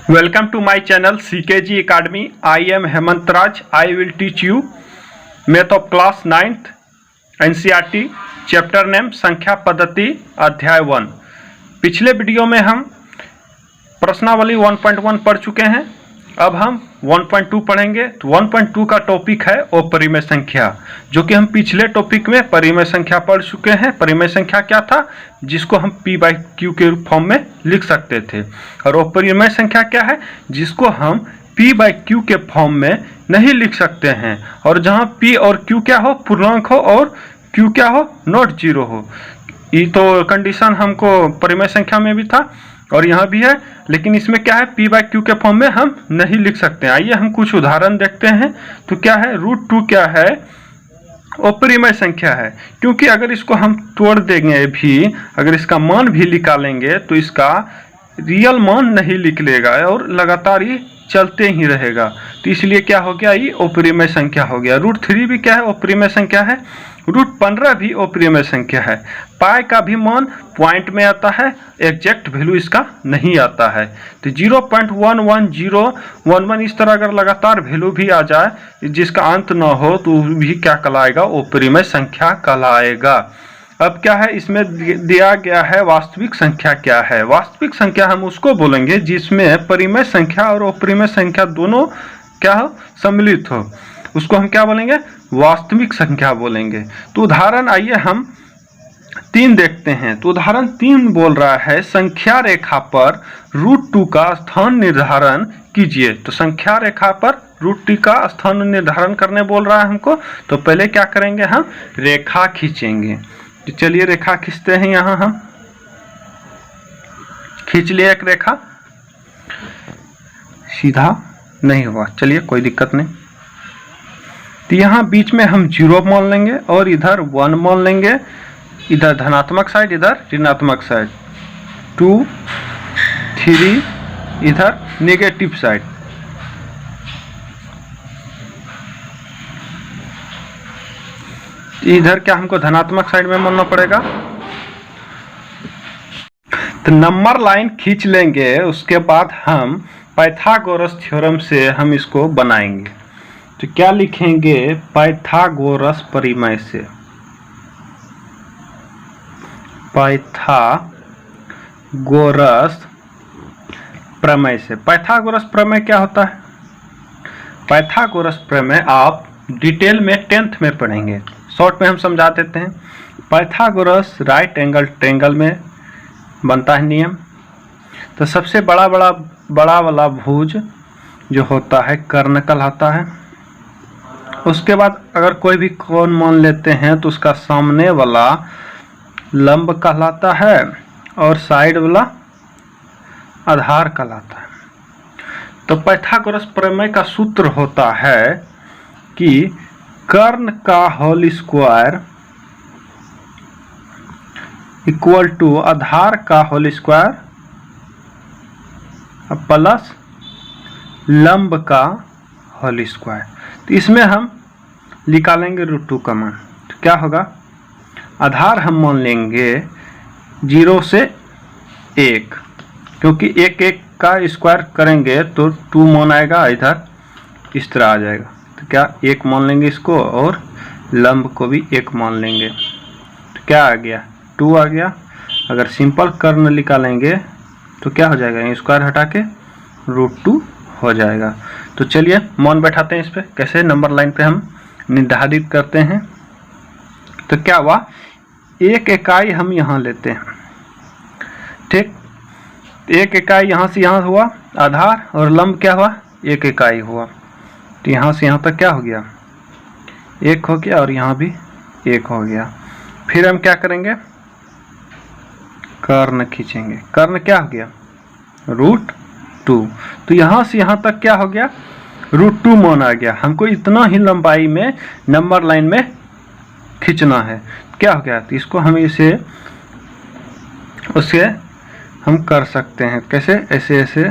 Welcome to my channel CKG Academy. I am Hemant Raj. I will teach you math of class 9th NCERT chapter name संख्या पद्धति अध्याय 1। पिछले video में हम प्रश्नावली 1.1 पढ़ चुके हैं। अब हम 1.2 पढ़ेंगे। तो 1.2 का टॉपिक है अपरिमेय संख्या, जो कि हम पिछले टॉपिक में परिमेय संख्या पढ़ चुके हैं। परिमेय संख्या क्या था, जिसको हम p/q के फॉर्म में लिख सकते थे, और अपरिमेय संख्या क्या है, जिसको हम p/q के फॉर्म में नहीं लिख सकते हैं, और जहां p और q क्या हो, पूर्णांक हो, और q क्या हो, नॉट जीरो हो। ये तो कंडीशन हमको परिमेय संख्या में भी था और यहाँ भी है, लेकिन इसमें क्या है, p/q के फॉर्म में हम नहीं लिख सकते हैं। आइए हम कुछ उदाहरण देखते हैं। तो क्या है, √2 क्या है, अपरिमेय संख्या है, क्योंकि अगर इसको हम तोड़ देंगे भी, अगर इसका मान भी निकालेंगे तो इसका रियल मान नहीं निकलेगा और लगातार ये चलते ही रहेगा। तो इसलिए क्या हो गया, ये अपरिमेय संख्या हो गया। √3 भी क्या है, अपरिमेय संख्या है। √15 भी अपरिमेय संख्या है। पाई का भी मान पॉइंट में आता है, एग्जैक्ट वैल्यू इसका नहीं आता है। तो 0.11011 इस तरह अगर लगातार वैल्यू भी आ जाए जिसका अंत ना हो, तो भी क्या कहलाएगा, अपरिमेय संख्या कहलाएगा। अब क्या है, इसमें दिया गया है वास्तविक संख्या क्या है। वास्तविक संख्या हम उसको बोलेंगे जिसमें परिमेय संख्या और अपरिमेय संख्या दोनों क्या हो, सम्मिलित हो, उसको हम क्या बोलेंगे, वास्तविक संख्या बोलेंगे। तो उदाहरण आइए हम 3 देखते हैं। तो उदाहरण 3 बोल रहा है, संख्या रेखा पर √2 का स्थान निर्धारण कीजिए। तो संख्या रेखा पर √2 का स्थान निर्धारण करने बोल रहा है हमको। तो पहले क्या करेंगे, हम रेखा खींचेंगे। तो चलिए रेखा खींचते हैं। यहाँ हम खींच लिए एक रेखा, सीधा नहीं हुआ, चलिए कोई दिक्कत नहीं। तो यहाँ बीच में हम 0 मान लेंगे और इधर 1 मान लेंगे, इधर धनात्मक साइड, इधर ऋणात्मक साइड, 2 3 इधर नेगेटिव साइड। इधर क्या हमको धनात्मक साइड में मानना पड़ेगा। तो नंबर लाइन खींच लेंगे, उसके बाद हम पाइथागोरस थ्योरम से हम इसको बनाएंगे। तो क्या लिखेंगे, पाइथागोरस परिमेय से, पाइथागोरस प्रमेय से। पाइथागोरस प्रमेय क्या होता है, पाइथागोरस प्रमेय आप डिटेल में 10th में पढ़ेंगे, शॉर्ट में हम समझा देते हैं। पाइथागोरस राइट एंगल ट्रायंगल में बनता है नियम। तो सबसे बड़ा वाला भुज जो होता है कर्ण कहलाता है। उसके बाद अगर कोई भी कोण मान लेते हैं तो उसका सामने वाला लंब कहलाता है और साइड वाला आधार कहलाता है। तो पाइथागोरस प्रमेय का सूत्र होता है कि कर्ण का होल स्क्वायर इक्वल टू आधार का होल स्क्वायर प्लस लंब का होल स्क्वायर। तो इसमें हम निकालेंगे √2 का मान। तो क्या होगा, आधार हम मान लेंगे 0 से 1, क्योंकि 1 का स्क्वायर करेंगे तो 2 मान आएगा, इधर इस तरह आ जाएगा। तो क्या 1 मान लेंगे इसको, और लंब को भी 1 मान लेंगे। तो क्या आ गया, 2 आ गया। अगर सिंपल कर्ण निकालेंगे तो क्या हो जाएगा, स्क्वायर हटा के √2 हो जाएगा। तो चलिए मान बैठाते हैं इस पे, कैसे नंबर लाइन पे हम निर्धारित करते हैं। तो क्या हुआ, 1 इकाई हम यहाँ लेते हैं, ठीक। 1 इकाई यहाँ से यहाँ हुआ आधार, और लंब क्या हुआ, 1 इकाई हुआ। तो यहाँ से यहाँ तक क्या हो गया, 1 हो गया, और यहाँ भी 1 हो गया। फिर हम क्या करेंगे, कर्ण खींचेंगे। कर्ण क्या हो गया, √2। तो यहाँ से यहाँ तक क्या हो गया, √2 मान आ गया। हमको इतना ही लंबाई में नंबर लाइन में खींचना है। क्या हो गया, तो इसको हम इसे उससे हम कर सकते हैं, कैसे, ऐसे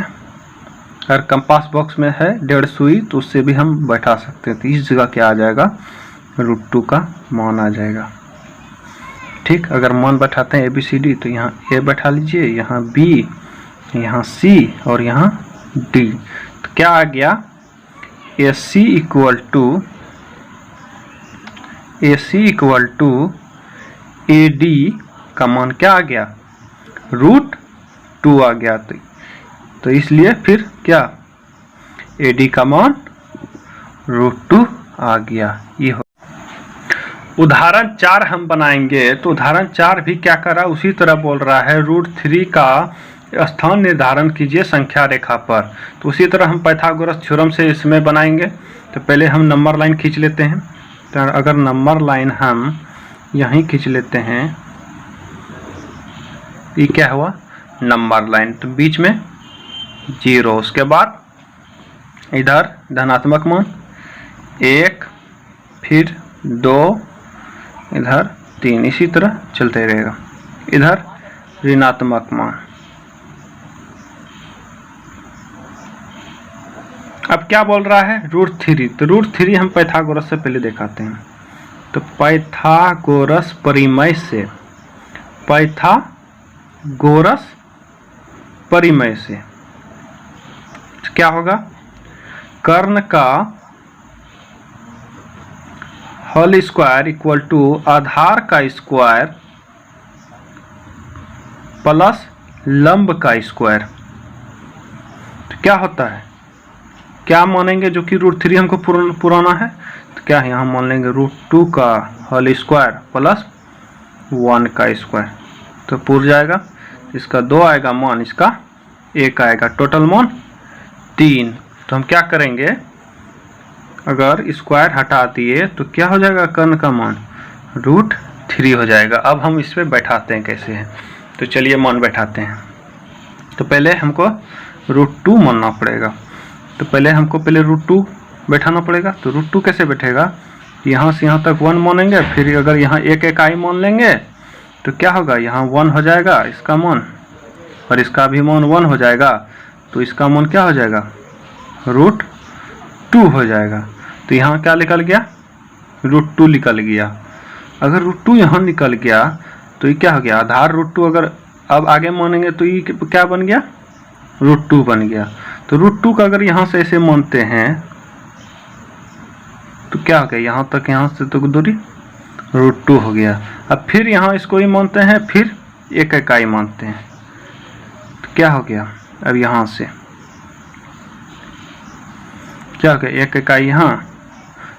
अगर कंपास बॉक्स में है 1.5 सुई, तो उससे भी हम बैठा सकते हैं। तो इस जगह क्या आ जाएगा, √2 का मान आ जाएगा, ठीक। अगर मान बैठाते हैं ABCD, तो यहाँ A बैठा लीजिए, यहाँ B, यहाँ C और यहाँ डी। तो क्या आ गया, AC इक्वल टू AD का मान क्या आ गया, √2 आ गया। तो इसलिए फिर क्या, AD का मान √2 आ गया। ये हो उदाहरण 4 हम बनाएंगे। तो उदाहरण 4 भी क्या कर रहा है, उसी तरह बोल रहा है √3 का स्थान निर्धारण कीजिए संख्या रेखा पर। तो उसी तरह हम पाइथागोरस थ्योरम से इसमें बनाएंगे। तो पहले हम नंबर लाइन खींच लेते हैं। तो अगर नंबर लाइन हम यहीं खींच लेते हैं, ये क्या हुआ, नंबर लाइन। तो बीच में 0, उसके बाद इधर धनात्मक मान 1, फिर 2, इधर 3, इसी तरह चलते रहेगा। इधर ऋणात्मक मान। अब क्या बोल रहा है, √3। तो √3 हम पाइथागोरस से पहले दिखाते हैं। तो पाइथागोरस परिमेय से, पाइथागोरस परिमेय से क्या होगा, कर्ण का होल स्क्वायर इक्वल टू आधार का स्क्वायर प्लस लंब का स्क्वायर। तो क्या होता है, क्या मानेंगे, जो कि √3 हमको पुराना है, तो क्या है, यहाँ मान लेंगे √2 का होल स्क्वायर प्लस 1 का स्क्वायर। तो पूर जाएगा, इसका 2 आएगा मान, इसका 1 आएगा, टोटल मान 3। तो हम क्या करेंगे, अगर स्क्वायर हटा दिए तो क्या हो जाएगा, कर्ण का मान √3 हो जाएगा। अब हम इस पे बैठाते हैं कैसे है। तो चलिए मान बैठाते हैं। तो पहले हमको √2 मानना पड़ेगा। तो पहले हमको √2 बैठाना पड़ेगा। तो √2 कैसे बैठेगा, यहाँ से यहाँ तक 1 मानेंगे, फिर अगर यहाँ एक इकाई मान लेंगे तो क्या होगा, यहाँ 1 हो जाएगा इसका मान, और इसका भी मान 1 हो जाएगा। तो इसका मान क्या हो जाएगा, √2 हो जाएगा। तो यहाँ क्या निकल गया, √2 निकल गया। अगर √2 यहाँ निकल गया तो ये क्या हो गया, आधार √2। अगर अब आगे मानेंगे तो ये क्या बन गया, √2 बन गया। तो √2 का अगर यहाँ से ऐसे मानते हैं तो क्या हो गया, यहाँ तक, यहाँ से तो दूरी √2 हो गया। अब फिर यहाँ इसको ही मानते हैं, फिर एक इकाई मानते हैं, तो क्या हो गया, अब यहाँ से क्या हो गया, एक इकाई यहाँ।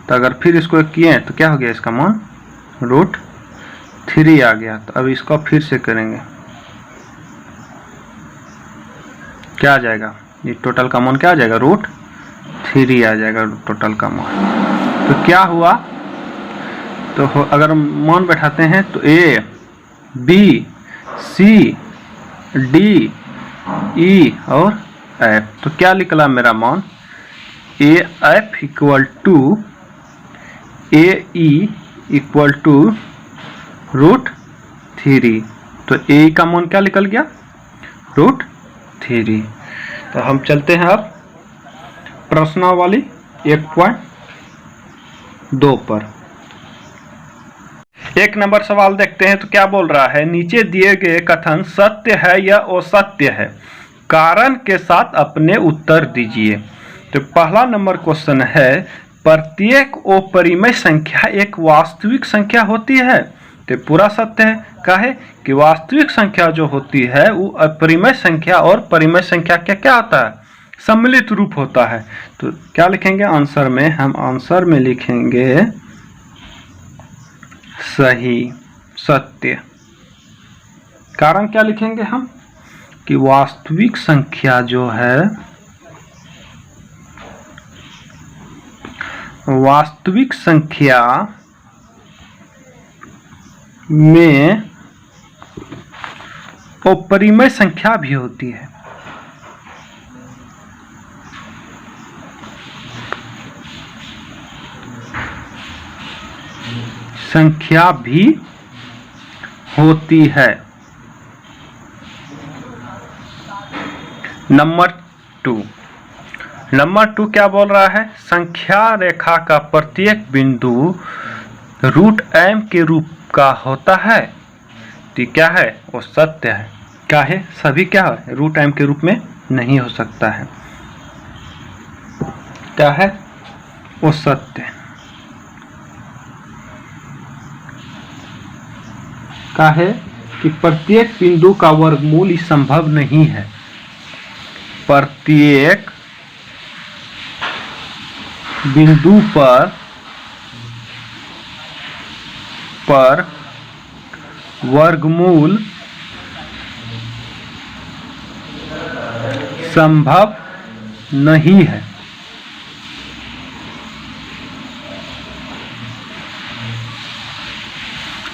तो अगर फिर इसको किए तो क्या हो गया, इसका मान √3 आ गया। तो अब इसको फिर से करेंगे, क्या आ जाएगा, ये टोटल का मान क्या आ जाएगा, √3 आ जाएगा टोटल का मान। तो क्या हुआ, तो अगर मान बैठाते हैं तो A, B, C, D, E और F। तो क्या निकला मेरा मान, AF equal to AE equal to √3। तो A का मान क्या निकल गया, √3। तो हम चलते हैं अब प्रश्नावली 1.2 पर। 1 नंबर सवाल देखते हैं। तो क्या बोल रहा है, नीचे दिए गए कथन सत्य है या असत्य है, कारण के साथ अपने उत्तर दीजिए। तो पहला नंबर क्वेश्चन है, प्रत्येक अपरिमेय संख्या एक वास्तविक संख्या होती है। तो पूरा सत्य है। काहे कि वास्तविक संख्या जो होती है वो अपरिमेय संख्या और परिमेय संख्या क्या क्या होता है, सम्मिलित रूप होता है। तो क्या लिखेंगे आंसर में, हम आंसर में लिखेंगे सही, सत्य। कारण क्या लिखेंगे हम, कि वास्तविक संख्या जो है, वास्तविक संख्या में अपरिमेय संख्या भी होती है। संख्या भी होती है। नंबर 2 क्या बोल रहा है, संख्या रेखा का प्रत्येक बिंदु √m के रूप का होता है। तो क्या है, वो सत्य है। क्या है, सभी क्या है, √m के रूप में नहीं हो सकता है। क्या है, वो सत्य का है कि प्रत्येक बिंदु का वर्गमूल संभव नहीं है। प्रत्येक बिंदु पर वर्गमूल संभव नहीं है।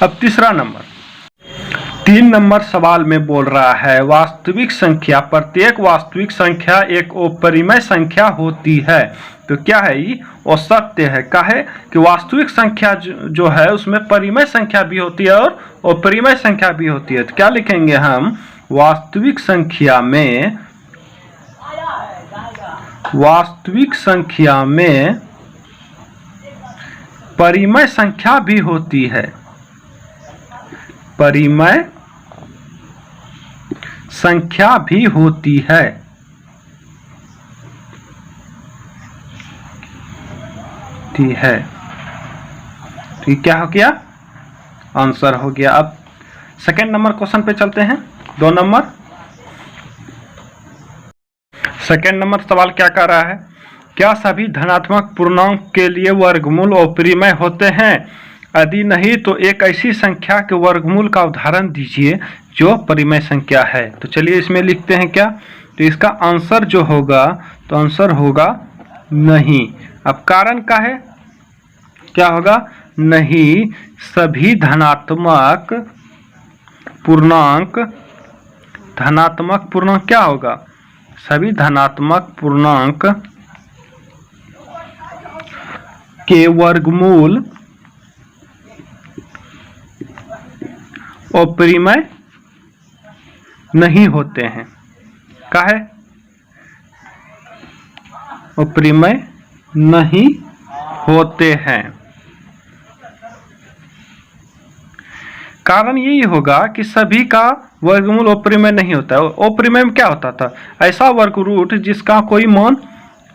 अब तीसरा नंबर, 3 नंबर सवाल में बोल रहा है वास्तविक संख्या, प्रत्येक वास्तविक संख्या एक अपरिमेय संख्या होती है। तो क्या है ये, वो सत्य है। क्या है कि वास्तविक संख्या जो है उसमें परिमेय संख्या भी होती है और अपरिमेय संख्या भी होती है। तो क्या लिखेंगे हम, वास्तविक संख्या में परिमेय संख्या भी होती है। परिमेय संख्या भी होती है। ठीक है, तो क्या हो गया, आंसर हो गया। अब सेकेंड नंबर क्वेश्चन पे चलते हैं। 2 नंबर, सेकेंड नंबर सवाल क्या कर रहा है, क्या सभी धनात्मक पूर्णांक के लिए वर्गमूल अपरिमेय होते हैं? यदि नहीं तो एक ऐसी संख्या के वर्गमूल का उदाहरण दीजिए जो परिमेय संख्या है। तो चलिए इसमें लिखते हैं क्या, तो इसका आंसर जो होगा, तो आंसर होगा नहीं। अब कारण क्या है, क्या होगा, नहीं सभी धनात्मक पूर्णांक क्या होगा, सभी धनात्मक पूर्णांक के वर्गमूल अपरिमेय नहीं होते हैं। क्या है, अपरिमेय नहीं होते हैं। कारण यही होगा कि सभी का वर्गमूल अपरिमेय नहीं होता है। अपरिमेय में क्या होता था, ऐसा वर्ग रूट जिसका कोई मान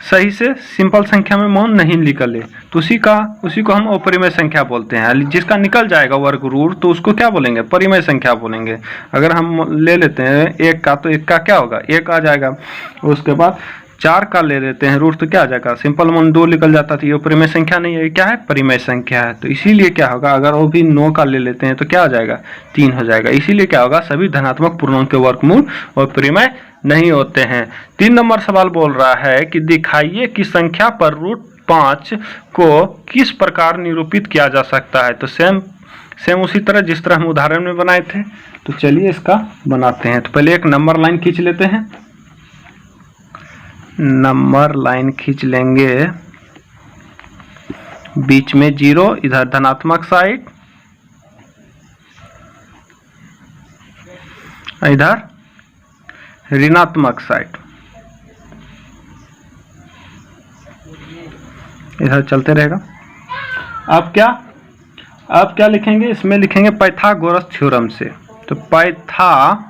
सही से सिंपल संख्या में मान नहीं निकले, तो उसी को हम अपरिमेय संख्या बोलते हैं। जिसका निकल जाएगा वर्ग रूट तो उसको क्या बोलेंगे, परिमेय संख्या बोलेंगे। अगर हम ले लेते हैं 1 का, तो 1 का क्या होगा, 1 आ जाएगा। उसके बाद 4 का ले लेते हैं रूट, तो क्या आ जाएगा, सिंपल मान 2 निकल जाता था। ये परिमेय संख्या नहीं है, क्या है, परिमेय संख्या है। तो इसीलिए क्या होगा, अगर वो भी 9 का ले लेते हैं तो क्या आ जाएगा, 3 हो जाएगा। इसीलिए क्या होगा, सभी धनात्मक पूर्णांक के वर्गमूल और परिमेय नहीं होते हैं। 3 नंबर सवाल बोल रहा है कि दिखाइए कि संख्या पर √5 को किस प्रकार निरूपित किया जा सकता है। तो सेम उसी तरह जिस तरह हम उदाहरण में बनाए थे। तो चलिए इसका बनाते हैं। तो पहले एक नंबर लाइन खींच लेते हैं। नंबर लाइन खींच लेंगे, बीच में 0, इधर धनात्मक साइड, इधर ऋणात्मक साइड, इधर चलते रहेगा। अब क्या लिखेंगे, इसमें लिखेंगे पाइथागोरस थ्योरम से। तो पाइथागोरस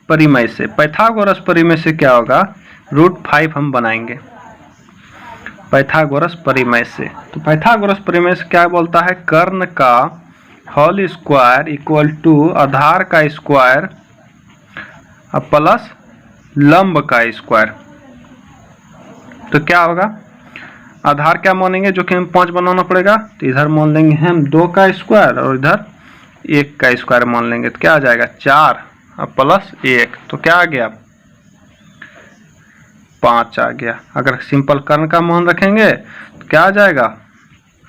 परिमेय से, पाइथागोरस परिमेय से क्या होगा, √5 हम बनाएंगे पाइथागोरस परिमेय से। तो पाइथागोरस परिमेय से क्या बोलता है, कर्ण का होल स्क्वायर इक्वल टू आधार का स्क्वायर प्लस लंब का स्क्वायर। तो क्या होगा, आधार क्या मानेंगे, जो कि हम 5 बनाना पड़ेगा। तो इधर मान लेंगे हम 2 का स्क्वायर और इधर 1 का स्क्वायर मान लेंगे। तो क्या आ जाएगा, 4 प्लस 1, तो क्या आ गया, 5 आ गया। अगर सिंपल कर्ण का मान रखेंगे तो क्या आ जाएगा,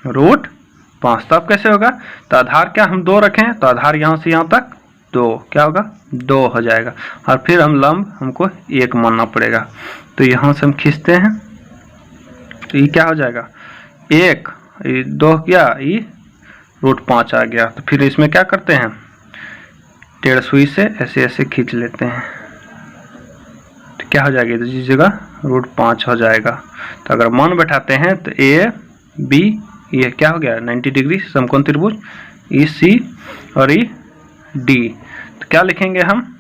√5। तब कैसे होगा, तो आधार क्या हम 2 रखें, तो आधार यहाँ से यहाँ तक 2, क्या होगा, 2 हो जाएगा। और फिर हम लंब हमको 1 मानना पड़ेगा। तो यहाँ से हम खींचते हैं, तो ये क्या हो जाएगा, 1, 2 क्या, ये √5 आ गया। तो फिर इसमें क्या करते हैं, टेढ़ सुई से ऐसे ऐसे खींच लेते हैं। तो क्या हो जाएगा, इस जगह √5 हो जाएगा। तो अगर मान बैठाते हैं तो AB, ये क्या हो गया, 90 डिग्री समकोण त्रिभुज, EC और ED। तो क्या लिखेंगे हम,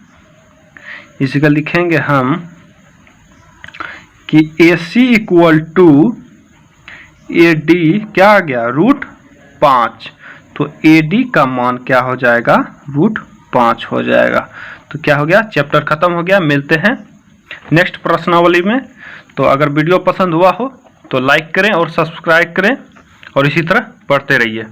इसी का लिखेंगे हम कि AC इक्वल टू AD क्या आ गया, √5। तो AD का मान क्या हो जाएगा, √5 हो जाएगा। तो क्या हो गया, चैप्टर खत्म हो गया। मिलते हैं नेक्स्ट प्रश्नावली में। तो अगर वीडियो पसंद हुआ हो तो लाइक करें और सब्सक्राइब करें और इसी तरह पढ़ते रहिए।